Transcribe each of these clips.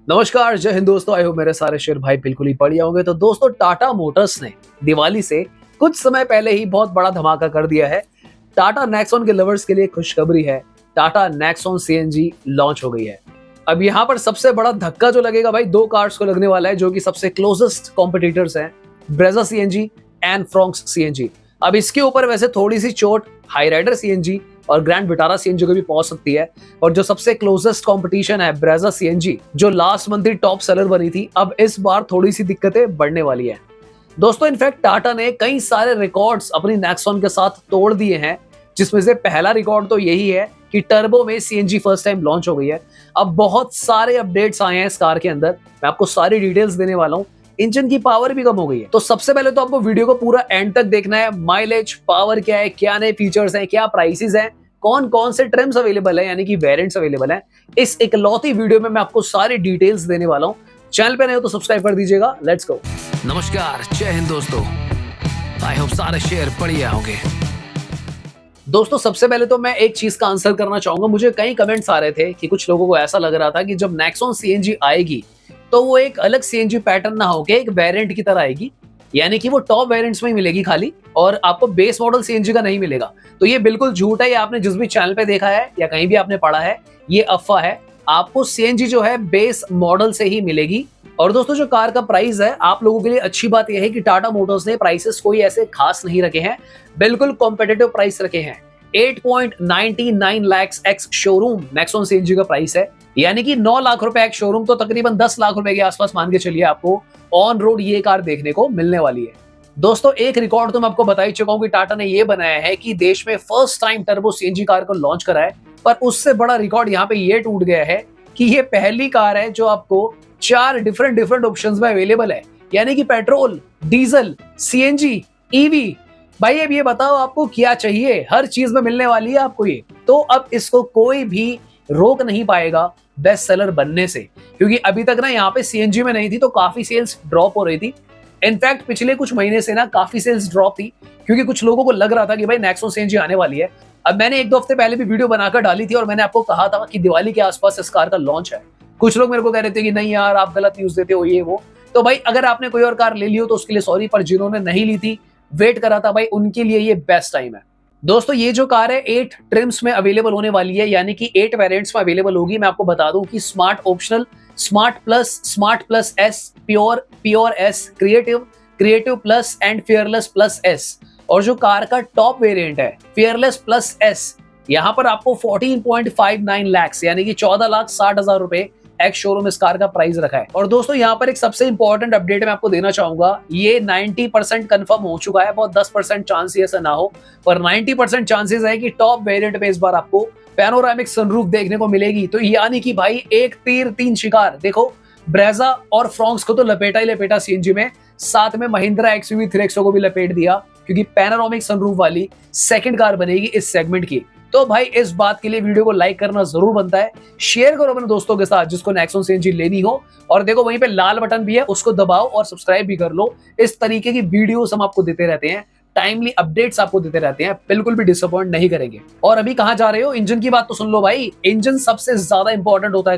नमस्कार, जय हिंद दोस्तों। आई हो मेरे सारे शेर भाई बिल्कुल ही बढ़िया होंगे। तो दोस्तों, टाटा मोटर्स ने दिवाली से कुछ समय पहले ही बहुत बड़ा धमाका कर दिया है। टाटा नेक्सॉन के लवर्स के लिए खुशखबरी है। टाटा नेक्सॉन सीएनजी लॉन्च हो गई है। अब यहाँ पर सबसे बड़ा धक्का जो लगेगा भाई, दो कार्स को लगने वाला है जो कि सबसे क्लोजेस्ट कॉम्पिटिटर्स हैं, Brezza CNG and Fronx CNG. अब इसके ऊपर वैसे थोड़ी सी चोट हाई राइडर सीएनजी और ग्रैंड विटारा सीएनजी को भी पहुंच सकती है। और जो सबसे क्लोजेस्ट कंपटीशन है ब्रेजा सीएनजी, जो लास्ट मंथ ही टॉप सेलर बनी थी, अब इस बार थोड़ी सी दिक्कतें बढ़ने वाली है। दोस्तों, इनफैक्ट टाटा ने कई सारे रिकॉर्ड्स अपनी नेक्सॉन के साथ तोड़ दिए हैं, जिसमें से पहला रिकॉर्ड तो यही है कि टर्बो में सीएनजी फर्स्ट टाइम लॉन्च हो गई है। अब बहुत सारे अपडेट्स आए हैं इस कार के अंदर, मैं आपको सारी डिटेल्स देने वाला हूँ। इंजन की पावर भी कम हो गई है। तो सबसे पहले तो आपको वीडियो को पूरा एंड तक देखना है। माइलेज, पावर क्या है, क्या नए फीचर्स हैं, क्या प्राइसेस हैं, कौन कौन से ट्रिम्स अवेलेबल है, यानी कि वेरिएंट्स अवेलेबल हैं। इस इकलौती वीडियो में मैं आपको सारी डिटेल्स देने वाला हूं। चैनल पे नए हो तो सब्सक्राइब कर दीजिएगा। Let's go. नमस्कार, जय हिंद दोस्तों। आई होप सारे शेयर बढ़िया होंगे। दोस्तों, सबसे पहले तो मैं एक चीज का आंसर करना चाहूंगा। मुझे कई कमेंट्स आ रहे थे कि कुछ लोगों को ऐसा लग रहा था कि जब नेक्सॉन सीएनजी आएगी तो वो एक अलग सीएनजी पैटर्न ना होके एक वेरिएंट की तरह आएगी, यानी कि वो टॉप वेरिएंट्स में ही मिलेगी खाली, और आपको बेस मॉडल सीएनजी का नहीं मिलेगा। तो ये बिल्कुल झूठ है। ये आपने जिस भी चैनल पे देखा है या कहीं भी आपने पढ़ा है, ये अफवाह है। आपको सीएनजी जो है बेस मॉडल से ही मिलेगी। और दोस्तों, जो कार का प्राइस है, आप लोगों के लिए अच्छी बात यह है कि टाटा मोटर्स ने प्राइसेस कोई ऐसे खास नहीं रखे हैं, बिल्कुल कॉम्पिटिटिव प्राइस रखे हैं। 8.99 lakh ex showroom Nexon CNG का प्राइस है, यानी कि 9 लाख रुपए एक्स शोरूम, तो तकरीबन 10 लाख रुपए के आसपास मान के चलिए आपको ऑन रोड ये कार देखने को मिलने वाली है। दोस्तों, एक रिकॉर्ड तो मैं आपको बता ही चुका हूं कि टाटा ने ये बनाया है कि देश में first time turbo CNG car को लॉन्च करा है। पर उससे बड़ा रिकॉर्ड यहाँ पे ये टूट गया है कि ये पहली कार है जो आपको 4 डिफरेंट ऑप्शंस में अवेलेबल है, यानी कि पेट्रोल, डीजल, सीएनजी, ईवी। भाई अब ये बताओ आपको क्या चाहिए, हर चीज में मिलने वाली है आपको ये। तो अब इसको कोई भी रोक नहीं पाएगा बेस्ट सेलर बनने से, क्योंकि अभी तक ना यहाँ पे सीएनजी में नहीं थी तो काफी सेल्स ड्रॉप हो रही थी। इनफैक्ट पिछले कुछ महीने से ना काफी सेल्स ड्रॉप थी, क्योंकि कुछ लोगों को लग रहा था कि भाई नेक्सॉन सीएनजी आने वाली है। अब मैंने 1-2 हफ्ते पहले भी वीडियो बनाकर डाली थी और मैंने आपको कहा था कि दिवाली के आसपास इस कार का लॉन्च है। कुछ लोग मेरे को कह रहे थे कि नहीं यार, आप गलत न्यूज देते हो, ये वो। तो भाई अगर आपने कोई और कार ले ली हो तो उसके लिए सॉरी, पर जिन्होंने नहीं ली थी, वेट करा था, भाई उनके लिए ये बेस्ट टाइम है। दोस्तों, ये जो कार है 8 ट्रिम्स में अवेलेबल होने वाली है, यानी कि 8 वेरिएंट्स में अवेलेबल होगी। मैं आपको बता दूं कि smart optional, smart plus S, pure S, creative plus and fearless plus S. और जो कार का टॉप वेरिएंट है फियरलेस प्लस एस, यहाँ पर आपको 14.59 लाख यानी कि 14,60,000 रुपए एक्स शोरूम इस कार का प्राइस रखा है। और दोस्तों, यहाँ पर एक सबसे इंपॉर्टेंट अपडेट मैं आपको देना चाहूंगा। ये 90% कंफर्म हो चुका है, बहुत 10% चांस ऐसा ना हो, पर 90% चांसेस है कि टॉप वेरिएंट पे इस बार आपको पैनोरामिक सनरूफ देखने को मिलेगी। तो यानी कि भाई एक तीर 3 शिकार। देखो, ब्रेजा और फ्रोंक्स को तो लपेटा ही लपेटा सीएनजी में, साथ में महिंद्रा एक्सयूवी 3XO को भी लपेट दिया, क्योंकि पैनोरामिक सनरूफ वाली सेकंड कार बनेगी इस सेगमेंट की। तो भाई इस बात के लिए वीडियो को लाइक करना जरूर बनता है। शेयर करो अपने दोस्तों के साथ जिसको नेक्सॉन सीएनजी लेनी हो। और देखो, वहीं पे लाल बटन भी है, उसको दबाओ और सब्सक्राइब भी कर लो। इस तरीके की वीडियोस हम आपको देते रहते हैं, टाइमली अपडेट्स आपको देते रहते हैं, बिल्कुल भी डिसअपॉइंट नहीं करेंगे। और अभी कहां जा रहे हो, इंजन की बात तो सुन लो भाई। इंजन सबसे ज्यादा इंपॉर्टेंट होता है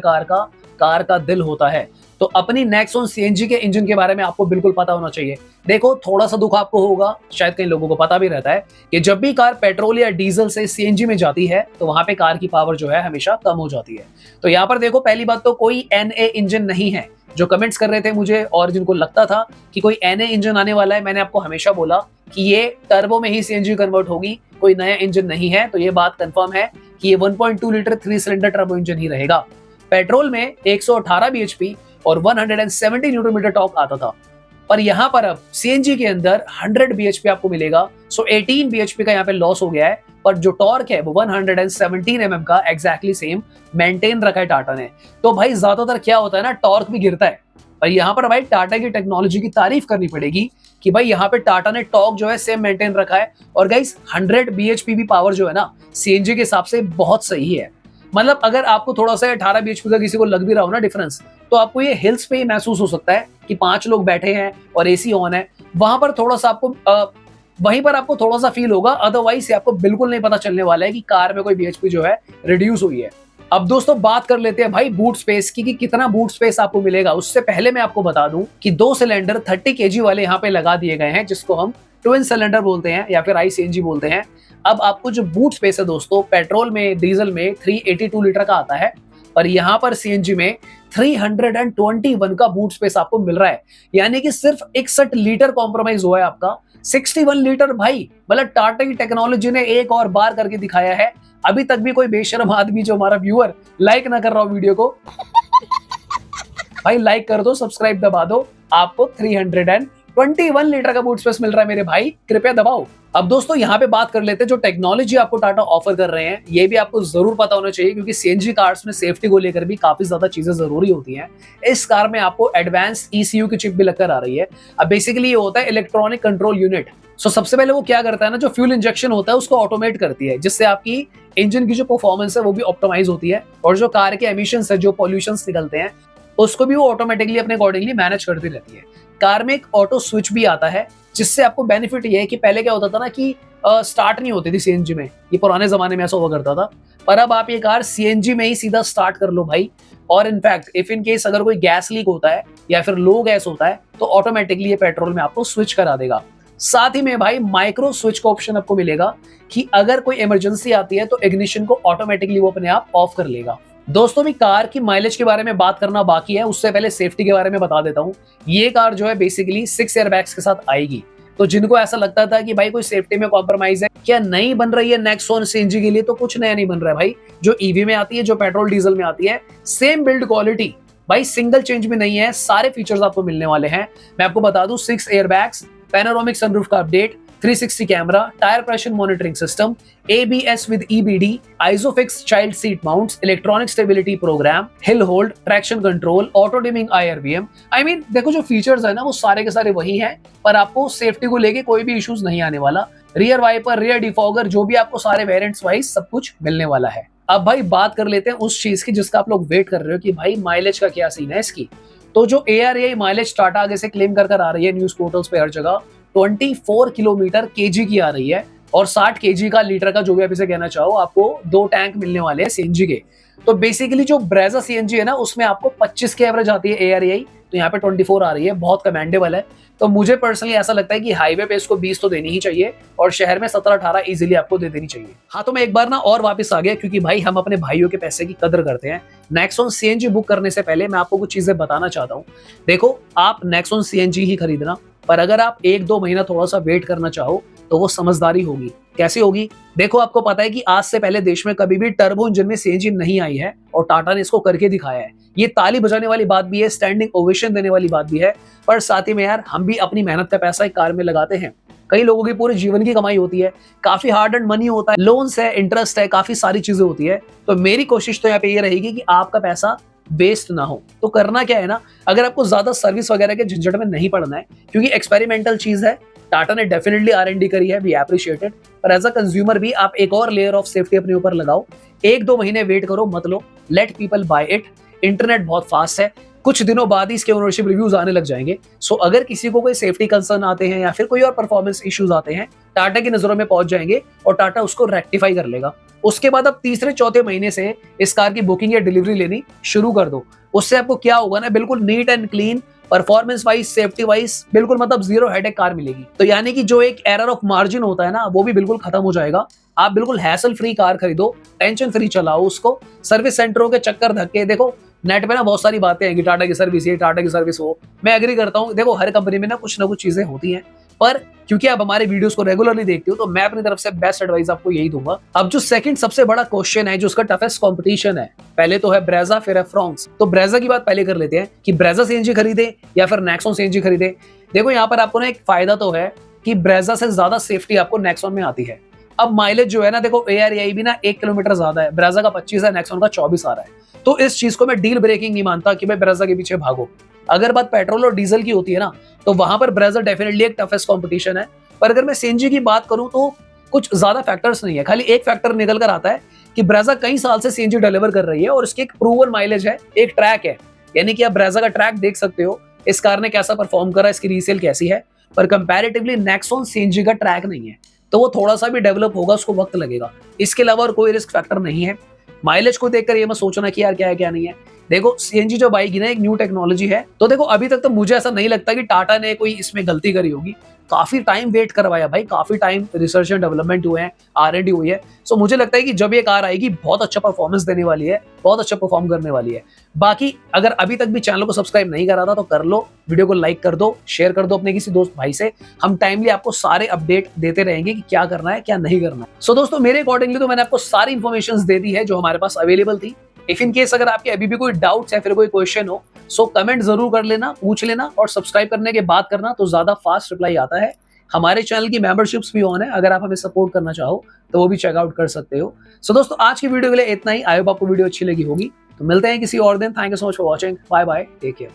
कार का दिल होता है। तो अपनी नेक्सॉन सीएनजी के इंजन के बारे में आपको बिल्कुल पता होना चाहिए। देखो, थोड़ा सा दुख आपको होगा, शायद कई लोगों को पता भी रहता है, कि जब भी कार पेट्रोल या डीजल से सीएनजी में जाती है तो वहां पे कार की पावर जो है हमेशा कम हो जाती है। तो यहाँ पर देखो, पहली बात तो कोई एनए इंजन नहीं है। जो कमेंट्स कर रहे थे मुझे और जिनको लगता था कि कोई एनए इंजन आने वाला है, मैंने आपको हमेशा बोला कि ये टर्बो में ही सीएनजी कन्वर्ट होगी, कोई नया इंजन नहीं है। तो ये बात कंफर्म है कि ये 1.2 लीटर 3 सिलेंडर टर्बो इंजन ही रहेगा। पेट्रोल में 118 bhp और 170 न्यूटन मीटर टॉर्क आता था, पर यहां पर अब सीएनजी के अंदर 100 bhp आपको मिलेगा। सो 18 bhp का यहाँ पे लॉस हो गया है, पर जो टॉर्क है वो 117 mm का एग्जैक्टली सेम मेंटेन रखा है टाटा ने। तो भाई ज्यादातर क्या होता है ना, टॉर्क भी गिरता है, पर यहाँ पर भाई टाटा की टेक्नोलॉजी की तारीफ करनी पड़ेगी कि भाई यहाँ पे टाटा ने टॉर्क जो है सेम मेंटेन रखा है। और गाइस 100 bhp भी पावर जो है ना सीएनजी के हिसाब से बहुत सही है। मतलब अगर आपको थोड़ा सा 18 bhp का किसी को लग भी रहा हो ना डिफरेंस, तो आपको ये हिल्स पे ही महसूस हो सकता है कि 5 लोग बैठे हैं और एसी ऑन है। वहां पर थोड़ा सा आपको वहीं पर आपको थोड़ा सा फील होगा, अदरवाइज आपको बिल्कुल नहीं पता चलने वाला है कि कार में कोई bhp जो है रिड्यूस हुई है। अब दोस्तों बात कर लेते हैं भाई बूट स्पेस की कि कितना बूट स्पेस आपको मिलेगा। उससे पहले मैं आपको बता दूं कि 2 सिलेंडर 30 केजी वाले यहाँ पे लगा दिए गए हैं, जिसको हम ट्विन सिलेंडर बोलते हैं या फिर ICNG बोलते हैं। अब आपको जो बूट स्पेस है दोस्तों, पेट्रोल में डीजल में 382 लीटर का आता है, पर यहाँ पर CNG में 321 का बूट स्पेस आपको मिल रहा है। यानी कि सिर्फ 61 लीटर कॉम्प्रोमाइज हुआ है आपका। 61 लीटर भाई, मतलब टाटा की टेक्नोलॉजी ने एक और बार करके दिखाया है। अभी तक भी कोई बेशरम आदमी जो हमारा व्यूअर लाइक ना कर रहा हो वीडियो को, भाई लाइक कर दो, सब्सक्राइब दबा दो। आपको 321 लीटर का बूट स्पेस मिल रहा है मेरे भाई, कृपया दबाओ। अब दोस्तों यहाँ पे बात कर लेते हैं जो टेक्नोलॉजी आपको टाटा ऑफर कर रहे हैं, ये भी आपको जरूर पता होना चाहिए, क्योंकि CNG कार्स में सेफ्टी को लेकर भी काफी ज्यादा चीजें जरूरी होती हैं। इस कार में आपको एडवांस ECU की चिप भी लगकर आ रही है। अब बेसिकली ये होता है इलेक्ट्रॉनिक कंट्रोल यूनिट। सबसे पहले वो क्या करता है ना, जो फ्यूल इंजेक्शन होता है उसको ऑटोमेट करती है, जिससे आपकी इंजन की जो परफॉर्मेंस है वो भी ऑप्टिमाइज होती है, और जो कार के एमिशंस है, जो पॉल्यूशन निकलते हैं, उसको भी वो ऑटोमेटिकली अपने अकॉर्डिंगली मैनेज करती रहती है। कार में एक ऑटो स्विच भी आता है, जिससे आपको बेनिफिट ये है कि पहले क्या होता था ना कि स्टार्ट नहीं होती थी CNG में, ये पुराने जमाने में ऐसा हुआ करता था, पर अब आप ये कार CNG में ही सीधा स्टार्ट कर लो भाई। और इनफैक्ट इफ इन केस अगर कोई गैस लीक होता है या फिर लो गैस होता है तो ऑटोमेटिकली ये पेट्रोल में आपको स्विच करा देगा। साथ ही में भाई माइक्रो स्विच का ऑप्शन आपको मिलेगा कि अगर कोई इमरजेंसी आती है तो इग्निशन को ऑटोमेटिकली वो अपने आप ऑफ कर लेगा। दोस्तों भी कार की माइलेज के बारे में बात करना बाकी है, उससे पहले सेफ्टी के बारे में बता देता हूँ। ये कार जो है बेसिकली 6 एयरबैग्स के साथ आएगी। तो जिनको ऐसा लगता था कि भाई कोई सेफ्टी में कॉम्प्रोमाइज है, क्या नई बन रही है नेक्सॉन CNG के लिए, तो कुछ नया नहीं बन रहा है भाई। जो EV में आती है, जो पेट्रोल डीजल में आती है, सेम बिल्ड क्वालिटी भाई, सिंगल चेंज में नहीं है, सारे फीचर्स आपको मिलने वाले हैं। मैं आपको बता दूं 6 एयरबैग्स, पैनोरामिक सनरूफ का update, 360 camera, tyre pressure monitoring system, ABS with EBD, isofix child seat mounts, electronic stability programme, hill hold, traction control, auto dimming IRVM। I mean देखो जो फीचर्स है ना वो सारे के सारे वही हैं, पर आपको सेफ्टी को लेके कोई भी इश्यूज नहीं आने वाला। रियर वाइपर, रियर डिफॉगर, जो भी आपको सारे वेरिएंट्स वाइज सब कुछ मिलने वाला है। अब भाई बात कर लेते हैं उस चीज की जिसका आप लोग वेट कर रहे हो कि भाई माइलेज का क्या सीन है इसकी। तो जो ARAI माइलेज टाटा आगे से क्लेम कर आ रही है न्यूज पोर्टल्स पे हर जगह, 24 किलोमीटर kg की आ रही है, और 60 kg का लीटर का, जो भी आप इसे कहना चाहो, आपको 2 टैंक मिलने वाले हैं CNG के। तो बेसिकली जो ब्रेजा CNG है ना उसमें आपको 25 की एवरेज आती है ARAI, तो यहाँ पे 24 आ रही है, बहुत कमेंडेबल है। तो मुझे पर्सनली ऐसा लगता है कि हाईवे पे इसको 20 तो देनी ही चाहिए, और शहर में 17-18 इजीली आपको दे देनी चाहिए। हाँ, तो मैं एक बार ना और वापस आ गया, क्योंकि भाई हम अपने भाइयों के पैसे की कदर करते हैं। नेक्सॉन CNG बुक करने से पहले मैं आपको कुछ चीजें बताना चाहता हूँ। देखो, आप नेक्सॉन CNG ही खरीदना, पर अगर आप 1-2 महीना थोड़ा सा वेट करना चाहो तो वो समझदारी होगी। कैसी होगी? देखो, आपको पता है कि आज से पहले देश में कभी भी टर्बो इंजन में CNG नहीं आई है, और टाटा ने इसको करके दिखाया है। ये ताली बजाने वाली बात भी है, स्टैंडिंग ओवेशन देने वाली बात भी है, पर साथ ही में यार हम भी अपनी मेहनत का पैसा एक कार में लगाते हैं। कई लोगों की पूरे जीवन की कमाई होती है, काफी हार्ड एंड मनी होता है, लोन्स है, इंटरेस्ट है, काफी सारी चीजें होती है। तो मेरी कोशिश तो यहाँ पे ये रहेगी कि आपका पैसा वेस्ट ना हो। तो करना क्या है ना, अगर आपको ज्यादा सर्विस वगैरह के झंझट में नहीं पड़ना है, क्योंकि एक्सपेरिमेंटल चीज है, टाटा ने डेफिनेटली R&D करी है, वी एप्रिशिएटेड, पर एज अ कंज्यूमर भी आप एक और लेयर ऑफ सेफ्टी अपने ऊपर लगाओ। 1-2 महीने वेट करो, मत लो, let people buy it. Internet बहुत फास्ट है, कुछ दिनों बाद ही इसके ओनरशिप रिव्यूज आने लग जाएंगे। सो अगर किसी को कोई सेफ्टी कंसर्न आते हैं या फिर कोई और परफॉर्मेंस इश्यूज आते हैं, टाटा की नजरों में पहुंच जाएंगे और टाटा उसको रेक्टिफाई कर लेगा। उसके बाद अब 3-4 महीने से इस कार की बुकिंग या डिलीवरी लेनी शुरू कर दो। उससे आपको क्या होगा ना, बिल्कुल neat and clean, performance wise, safety wise बिल्कुल मतलब जीरो हेडेक कार मिलेगी। तो यानी कि जो एक एरर ऑफ मार्जिन होता है ना, वो भी बिल्कुल खत्म हो जाएगा। आप बिल्कुल हैसल फ्री कार खरीदो, टेंशन फ्री चलाओ उसको। सर्विस सेंटरों के चक्कर धक्के, देखो नेट पे ना बहुत सारी बातें हैं कि टाटा की सर्विस ये, टाटा की सर्विस वो। मैं एग्री करता हूँ, देखो हर कंपनी में ना कुछ चीजें होती हैं, पर क्योंकि आप हमारे वीडियोस को रेगुलरली देखते हो तो मैं अपनी तरफ से बेस्ट एडवाइस आपको यही दूंगा। अब जो सेकंड सबसे बड़ा क्वेश्चन है, जो उसका टफेस्ट कंपटीशन है, पहले तो है ब्रेजा, फिर है फ्रॉन्क्स। तो ब्रेजा की बात पहले कर लेते हैं कि ब्रेजा CNG खरीदे या फिर नेक्सॉन CNG खरीदे। देखो यहाँ पर आपको ना एक फायदा तो है कि ब्रेजा से ज्यादा सेफ्टी आपको नेक्सॉन में आती है। अब माइलेज जो है ना, देखो ARAI भी ना 1 किलोमीटर ज्यादा है, ब्रेजा का 25 है, नेक्सॉन का 24 आ रहा है। तो इस चीज को मैं डील ब्रेकिंग नहीं मानता कि भाई ब्रेजा के पीछे भागो। अगर बात पेट्रोल और डीजल की होती है ना, तो वहां पर ब्रेजा डेफिनेटली एक टफेस्ट कंपटीशन है। पर अगर मैं CNG की बात करूं तो कुछ ज्यादा फैक्टर्स नहीं है, खाली एक फैक्टर निकल कर आता है कि ब्रेजा कई साल से CNG डिलीवर कर रही है और इसकी एक प्रूवन माइलेज है, एक ट्रैक है। यानी कि आप ब्रेजा का ट्रैक देख सकते हो, इस कार ने कैसा परफॉर्म करा, इसकी रीसेल कैसी है। पर कंपैरेटिवली नेक्सॉन CNG का ट्रैक नहीं है, तो वो थोड़ा सा भी डेवलप होगा, उसको वक्त लगेगा। इसके अलावा और कोई रिस्क फैक्टर नहीं है। माइलेज को देखकर ये मत सोचना कि यार क्या है क्या नहीं है। देखो सीएनजी जब आएगी ना, एक न्यू टेक्नोलॉजी है, तो देखो अभी तक तो मुझे ऐसा नहीं लगता कि टाटा ने कोई इसमें गलती करी होगी। काफी टाइम वेट करवाया भाई, काफी टाइम रिसर्च एंड डेवलपमेंट हुए हैं, R&D हुई है। सो मुझे लगता है कि जब ये कार आएगी बहुत अच्छा परफॉर्मेंस देने वाली है, बहुत अच्छा परफॉर्म करने वाली है। बाकी अगर अभी तक भी चैनल को सब्सक्राइब नहीं करा था तो कर लो, वीडियो को लाइक कर दो, शेयर कर दो अपने किसी दोस्त भाई से। हम टाइमली आपको सारे अपडेट देते रहेंगे कि क्या करना है क्या नहीं करना है। सो दोस्तों मेरे अकॉर्डिंगली तो मैंने आपको सारी इन्फॉर्मेशन दे दी है जो हमारे पास अवेलेबल थी। इफ इन केस अगर आपके अभी भी कोई डाउट्स है, फिर कोई क्वेश्चन हो, सो कमेंट जरूर कर लेना, पूछ लेना, और सब्सक्राइब करने के बाद करना, तो ज्यादा फास्ट रिप्लाई आता है। हमारे चैनल की मेंबरशिप्स भी ऑन है, अगर आप हमें सपोर्ट करना चाहो तो वो भी चेकआउट कर सकते हो। सो दोस्तों आज की वीडियो के लिए इतना ही। आई होप आपको वीडियो अच्छी लगी होगी। तो मिलते हैं किसी और दिन। Thank you so much for watching. Bye bye, take care.